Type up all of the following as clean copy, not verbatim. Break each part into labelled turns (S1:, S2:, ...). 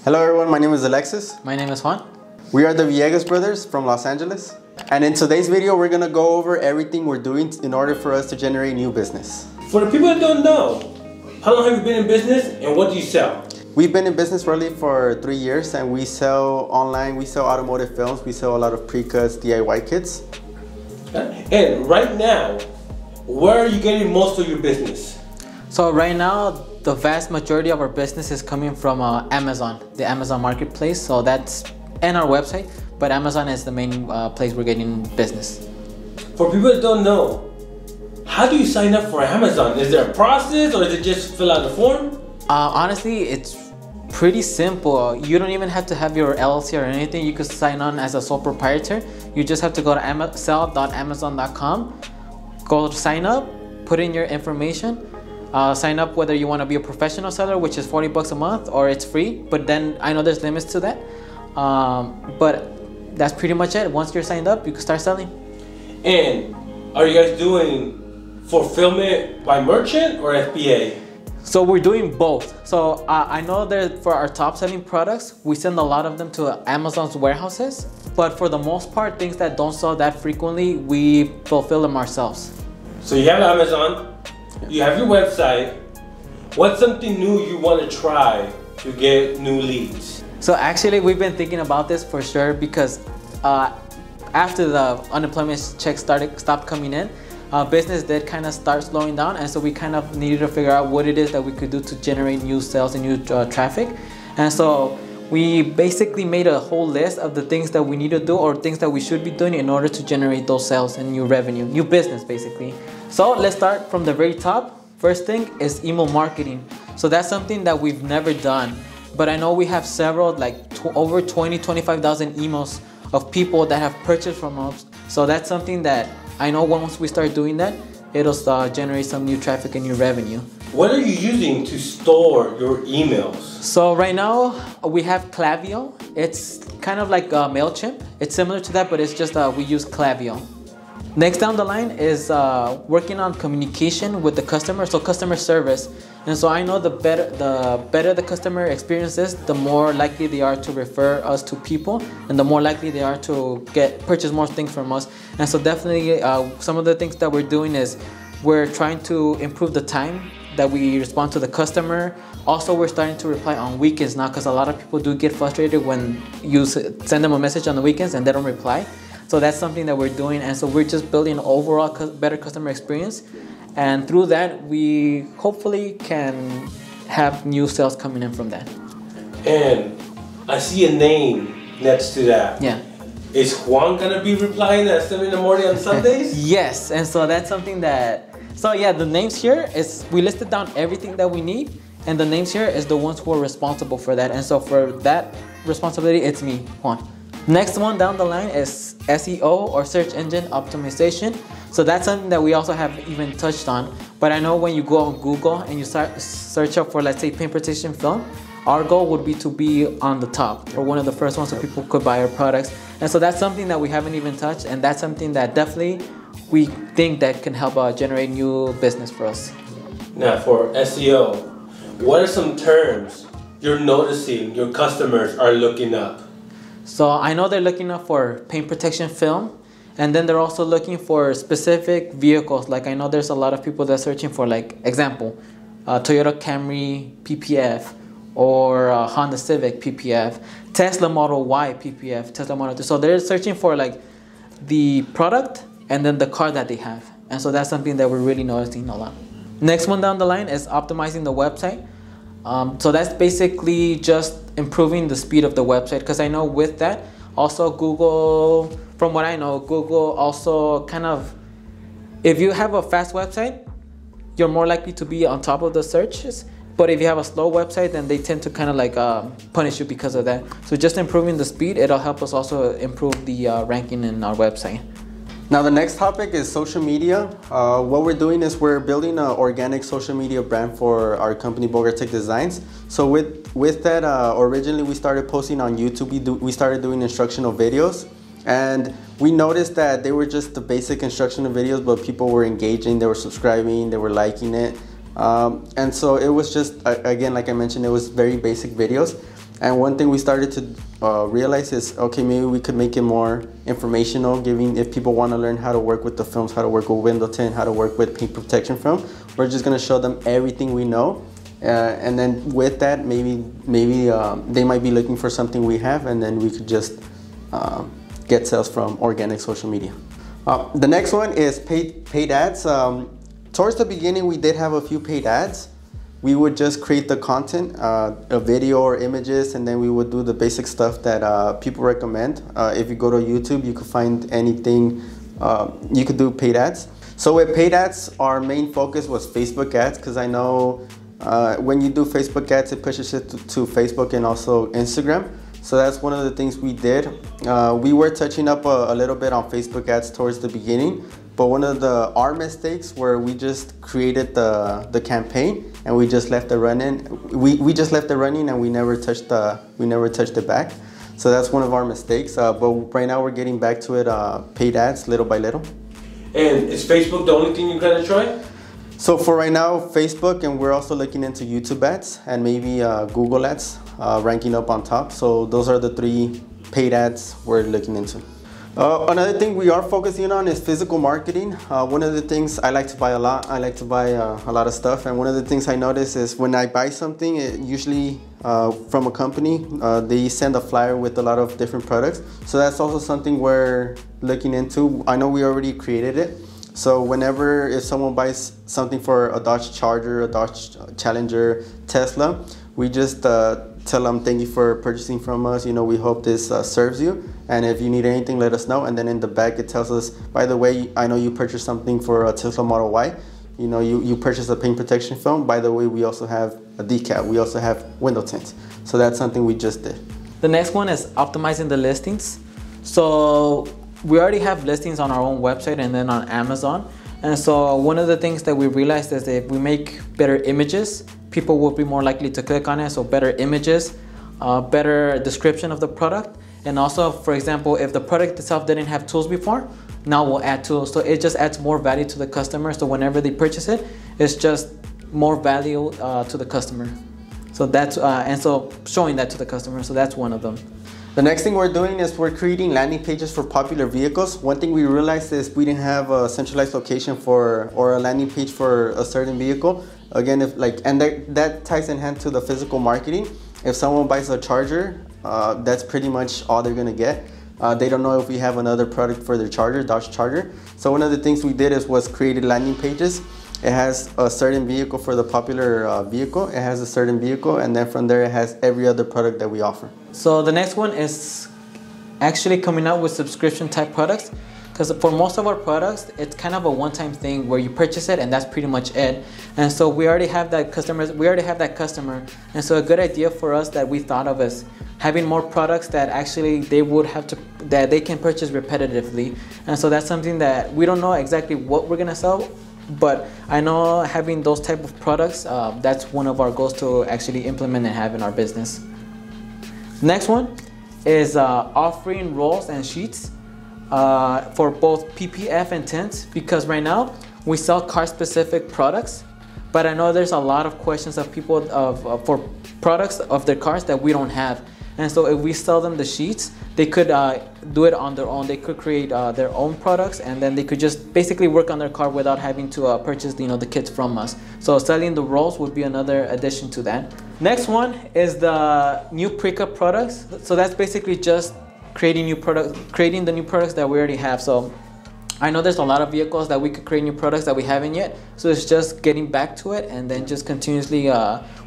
S1: Hello everyone, my name is Alexis.
S2: My name is Juan.
S1: We are the Villegas brothers from Los Angeles. And in today's video, we're gonna go over everything we're doing in order for us to generate new business.
S3: For the people that don't know, how long have you been in business and what do you sell?
S1: We've been in business really for 3 years and we sell online, we sell automotive films, we sell a lot of pre-cuts, DIY kits.
S3: And right now, where are you getting most of your business?
S2: So right now, the vast majority of our business is coming from Amazon, the Amazon marketplace. So that's and our website, but Amazon is the main place we're getting business.
S3: For people that don't know, how do you sign up for Amazon? Is there a process or is it just fill out the form?
S2: Honestly, it's pretty simple. You don't even have to have your LLC or anything. You could sign on as a sole proprietor. You just have to go to sell.amazon.com, go to sign up, put in your information, sign up whether you want to be a professional seller, which is $40 a month, or it's free. But then I know there's limits to that. But that's pretty much it. Once you're signed up, you can start selling.
S3: And are you guys doing fulfillment by merchant or FBA?
S2: So we're doing both. So I know that for our top selling products, we send a lot of them to Amazon's warehouses. But for the most part, things that don't sell that frequently, we fulfill them ourselves.
S3: So you have Amazon, you have your website. What's something new you want to try to get new leads?
S2: So actually, we've been thinking about this for sure because after the unemployment checks stopped coming in, business did kind of start slowing down, and so we kind of needed to figure out what it is that we could do to generate new sales and new traffic. And so we basically made a whole list of the things that we need to do or things that we should be doing in order to generate those sales and new revenue, new business basically. So let's start from the very top. First thing is email marketing. So that's something that we've never done, but I know we have several, like over 25,000 emails of people that have purchased from us. So that's something that I know once we start doing that, it'll generate some new traffic and new revenue.
S3: What are you using to store your emails?
S2: So right now we have Klaviyo. It's kind of like MailChimp. It's similar to that, but it's just we use Klaviyo. Next down the line is working on communication with the customer, so customer service. And so I know the better the customer experience is, the more likely they are to refer us to people, and the more likely they are to purchase more things from us. And so definitely some of the things that we're doing is we're trying to improve the time that we respond to the customer. Also, we're starting to reply on weekends now because a lot of people do get frustrated when you send them a message on the weekends and they don't reply. So that's something that we're doing, and so we're just building an overall better customer experience, and through that we hopefully can have new sales coming in from that.
S3: And I see a name next to that.
S2: Yeah.
S3: Is Juan gonna be replying at 7 in the morning on Sundays?
S2: Yes, and so that's something that, so yeah, the names here is, we listed down everything that we need, and the names here is the ones who are responsible for that, and so for that responsibility, it's me, Juan. Next one down the line is SEO, or search engine optimization. So that's something that we also haven't even touched on. But I know when you go on Google and you start search up for, let's say, paint protection film, our goal would be to be on the top or one of the first ones so people could buy our products. And so that's something that we haven't even touched, and that's something that definitely we think that can help generate new business for us.
S3: Now for SEO, what are some terms you're noticing your customers are looking up?
S2: So I know they're looking up for paint protection film, and then they're also looking for specific vehicles. Like I know there's a lot of people that are searching for, like, example, Toyota Camry PPF, or Honda Civic PPF, Tesla Model Y PPF, Tesla Model 2. So they're searching for like the product and then the car that they have. And so that's something that we're really noticing a lot. Next one down the line is optimizing the website. So that's basically just improving the speed of the website, because I know with that also Google, from what I know, Google also kind of, if you have a fast website, you're more likely to be on top of the searches. But if you have a slow website, then they tend to kind of like punish you because of that. So just improving the speed, it'll help us also improve the ranking in our website.
S1: Now the next topic is social media. What we're doing is we're building an organic social media brand for our company, Tech Designs. So with that, originally we started posting on YouTube. We started doing instructional videos, and we noticed that they were just the basic instructional videos, but people were engaging, they were subscribing, they were liking it. And so it was just, again, like I mentioned, it was very basic videos. And one thing we started to realize is, okay, maybe we could make it more informational, giving if people want to learn how to work with the films, how to work with window tint, how to work with paint protection film. We're just going to show them everything we know. And then with that, maybe they might be looking for something we have, and then we could just get sales from organic social media. The next one is paid ads. Towards the beginning, we did have a few paid ads. We would just create the content, a video or images, and then we would do the basic stuff that people recommend. If you go to YouTube, you could find anything. You could do paid ads. So with paid ads, our main focus was Facebook ads, because I know when you do Facebook ads, it pushes it to Facebook and also Instagram. So that's one of the things we did. We were touching up a little bit on Facebook ads towards the beginning, but one of our mistakes where we just created the campaign and we just left it running. We just left it running and we never touched it back. So that's one of our mistakes. But right now we're getting back to it, paid ads little by little.
S3: And is Facebook the only thing you're gonna try?
S1: So for right now, Facebook, and we're also looking into YouTube ads and maybe Google ads, ranking up on top. So those are the 3 paid ads we're looking into. Another thing we are focusing on is physical marketing. One of the things I like to buy a lot, I like to buy a lot of stuff. And one of the things I notice is when I buy something, it usually from a company, they send a flyer with a lot of different products. So that's also something we're looking into. I know we already created it. So whenever, if someone buys something for a Dodge Charger, a Dodge Challenger, Tesla, we just tell them thank you for purchasing from us. You know, we hope this serves you. And if you need anything, let us know. And then in the back, it tells us, by the way, I know you purchased something for a Tesla Model Y. You know, you purchased a paint protection film. By the way, we also have a decal. We also have window tints. So that's something we just did.
S2: The next one is optimizing the listings. So we already have listings on our own website and then on Amazon. And so one of the things that we realized is that if we make better images, people will be more likely to click on it. So better images, better description of the product. And also, for example, if the product itself didn't have tools before, now we'll add tools. So it just adds more value to the customer. So whenever they purchase it, it's just more value to the customer. So that's, and so showing that to the customer. So that's one of them.
S1: The next thing we're doing is we're creating landing pages for popular vehicles. One thing we realized is we didn't have a centralized location for, or a landing page for a certain vehicle. Again, if like, and that ties in hand to the physical marketing. If someone buys a Charger, that's pretty much all they're gonna get. They don't know if we have another product for their Charger, Dodge Charger. So one of the things we did was created landing pages. It has a certain vehicle for the popular vehicle. It has a certain vehicle, and then from there it has every other product that we offer.
S2: So the next one is actually coming out with subscription type products, because for most of our products, it's kind of a one-time thing where you purchase it and that's pretty much it. And so we already have that customer. And so a good idea for us that we thought of is having more products that actually that they can purchase repetitively. And so that's something that we don't know exactly what we're gonna sell, but I know having those type of products, that's one of our goals to actually implement and have in our business. Next one is offering rolls and sheets for both PPF and tints, because right now we sell car specific products, but I know there's a lot of questions of people for products of their cars that we don't have. And so if we sell them the sheets, they could do it on their own. They could create their own products, and then they could just basically work on their car without having to purchase the kits from us. So selling the rolls would be another addition to that. Next one is the new pre-cut products. So that's basically just creating the new products that we already have. So I know there's a lot of vehicles that we could create new products that we haven't yet. So it's just getting back to it and then just continuously,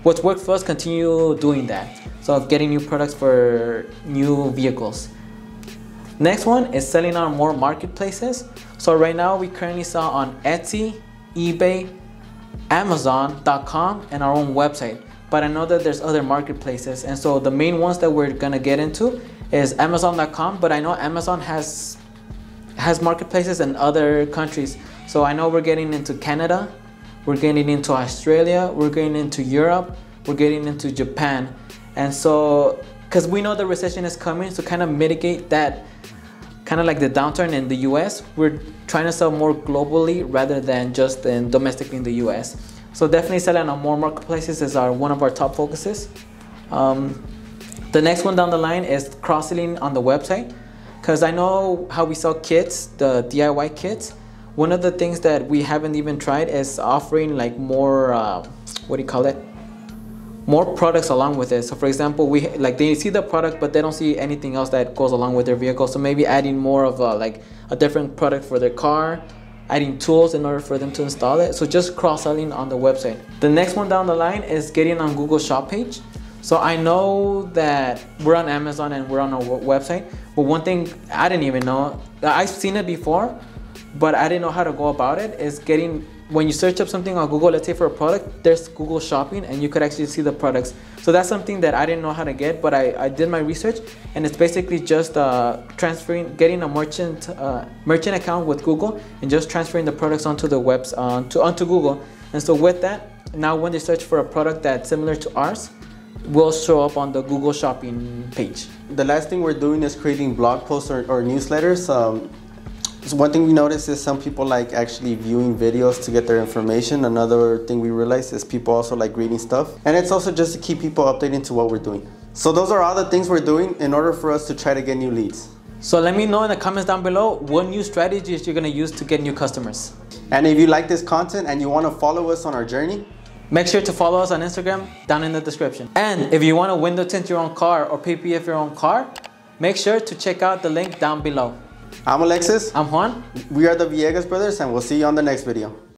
S2: what's worked for us, continue doing that. So getting new products for new vehicles. Next one is selling on more marketplaces. So right now we currently sell on Etsy, eBay, Amazon.com, and our own website. But I know that there's other marketplaces. And so the main ones that we're gonna get into is Amazon.com, but I know Amazon has marketplaces in other countries. So I know we're getting into Canada, we're getting into Australia, we're getting into Europe, we're getting into Japan. And so, because we know the recession is coming, so kind of mitigate that, kind of like the downturn in the US, we're trying to sell more globally rather than just domestically in the US. So definitely selling on more marketplaces is one of our top focuses. The next one down the line is cross-selling on the website. Because I know how we sell kits, the DIY kits. One of the things that we haven't even tried is offering like more, what do you call it? More products along with it. So for example, they see the product, but they don't see anything else that goes along with their vehicle. So maybe adding more of a different product for their car, adding tools in order for them to install it. So just cross-selling on the website. The next one down the line is getting on Google Shop page. So I know that we're on Amazon and we're on our website, but one thing I didn't even know, I've seen it before, but I didn't know how to go about it, is getting, when you search up something on Google, let's say for a product, there's Google Shopping and you could actually see the products. So that's something that I didn't know how to get, but I did my research, and it's basically just getting a merchant account with Google and just transferring the products onto the onto Google. And so with that, now when they search for a product that's similar to ours, will show up on the Google Shopping page.
S1: The last thing we're doing is creating blog posts or newsletters. So one thing we noticed is some people like actually viewing videos to get their information. Another thing we realized is people also like reading stuff. And it's also just to keep people updated to what we're doing. So those are all the things we're doing in order for us to try to get new leads.
S2: So let me know in the comments down below what new strategies you're gonna use to get new customers.
S1: And if you like this content and you wanna follow us on our journey,
S2: make sure to follow us on Instagram down in the description. And if you wanna window tint your own car or PPF your own car, make sure to check out the link down below.
S1: I'm Alexis.
S2: I'm Juan.
S1: We are the Villegas brothers, and we'll see you on the next video.